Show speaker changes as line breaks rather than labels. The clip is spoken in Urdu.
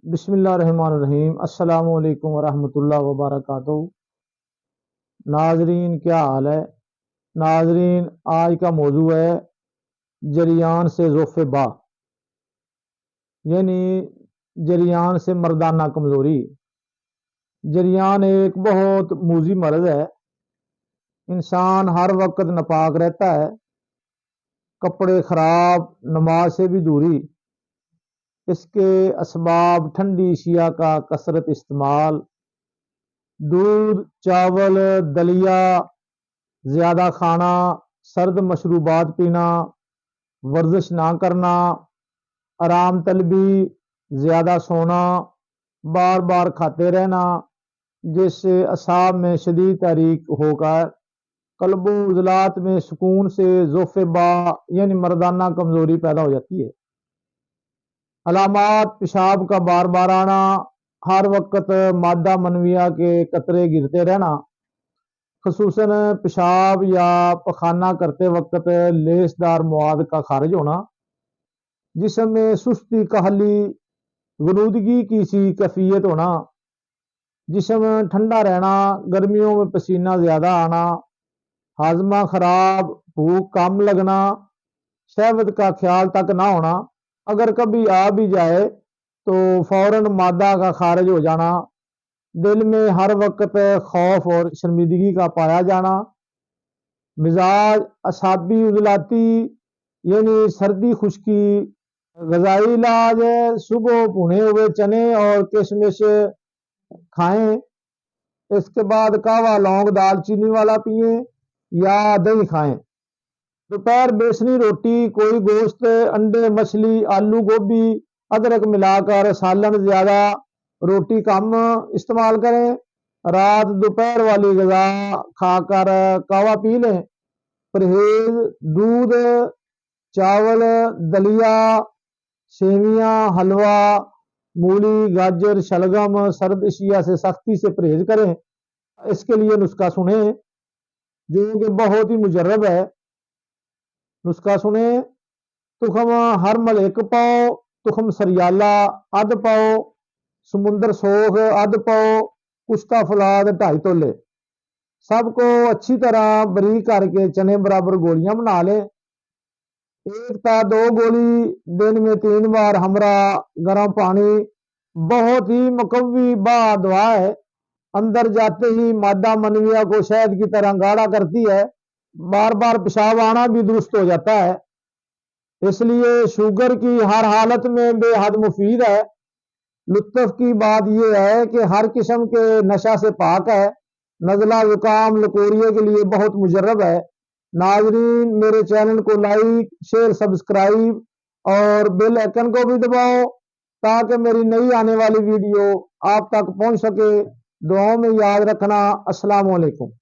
بسم اللہ الرحمن الرحیم۔ السلام علیکم ورحمۃ اللہ وبرکاتہ۔ ناظرین کیا حال ہے؟ ناظرین آج کا موضوع ہے جریان سے ذوف با، یعنی جریان سے مردانہ کمزوری۔ جریان ایک بہت موذی مرض ہے۔ انسان ہر وقت ناپاک رہتا ہے، کپڑے خراب، نماز سے بھی دوری۔ اس کے اسباب ٹھنڈی اشیاء کا کثرت استعمال، دودھ، چاول، دلیا زیادہ کھانا، سرد مشروبات پینا، ورزش نہ کرنا، آرام طلبی، زیادہ سونا، بار بار کھاتے رہنا، جس سے اعصاب میں شدید تحریک ہو کر قلب و عضلات میں سکون سے ذوف با یعنی مردانہ کمزوری پیدا ہو جاتی ہے۔ علامات: پیشاب کا بار بار آنا، ہر وقت مادہ منویہ کے قطرے گرتے رہنا، خصوصاً پیشاب یا پخانہ کرتے وقت لیس دار مواد کا خارج ہونا، جسم میں سستی، کاہلی، غنودگی کی سی کیفیت ہونا، جسم ٹھنڈا رہنا، گرمیوں میں پسینہ زیادہ آنا، ہاضمہ خراب، بھوک کم لگنا، صحت کا خیال تک نہ ہونا، اگر کبھی آ بھی جائے تو فوراً مادہ کا خارج ہو جانا، دل میں ہر وقت خوف اور شرمندگی کا پایا جانا، مزاج اعصابی عضلاتی یعنی سردی، خشکی۔ غذائی علاج: صبح بھنے ہوئے چنے اور کشمش کھائیں، اس کے بعد کہوہ، لونگ، دال چینی والا پئیں یا دہی کھائیں۔ دوپہر بیسنی روٹی، کوئی گوشت، انڈے، مچھلی، آلو، گوبھی، ادرک ملا کر سالن زیادہ، روٹی کم استعمال کریں۔ رات دوپہر والی غذا کھا کر کہوہ پی لیں۔ پرہیز: دودھ، چاول، دلیا، سیویاں، حلوہ، مولی، گاجر، شلگم، سرد اشیاء سے سختی سے پرہیز کریں۔ اس کے لیے نسخہ سنیں جو کہ بہت ہی مجرب ہے۔ نسخہ سنیں: تخم ہرمل 1 پاؤ، تخم سریالہ آدھ پاؤ، سمندر سوخ آدھ پاؤ، کشتہ فولاد 2.5 تولے۔ سب کو اچھی طرح بریک کر کے چنے برابر گولیاں بنا لیں۔ 1 تا 2 گولی دن میں 3 بار ہمراہ گرم پانی، بہت ہی مقوی دوا ہے۔ اندر جاتے ہی مادہ منویہ کو شہد کی طرح گاڑھا کرتی ہے، بار بار پیشاب آنا بھی درست ہو جاتا ہے۔ اس لیے شوگر کی ہر حالت میں بے حد مفید ہے۔ لطف کی بات یہ ہے کہ ہر قسم کے نشہ سے پاک ہے، نزلہ، زکام، لکوریے کے لیے بہت مجرب ہے۔ ناظرین میرے چینل کو لائک، شیئر، سبسکرائب اور بیل آئیکن کو بھی دباؤ تاکہ میری نئی آنے والی ویڈیو آپ تک پہنچ سکے۔ دعاؤں میں یاد رکھنا۔ السلام علیکم۔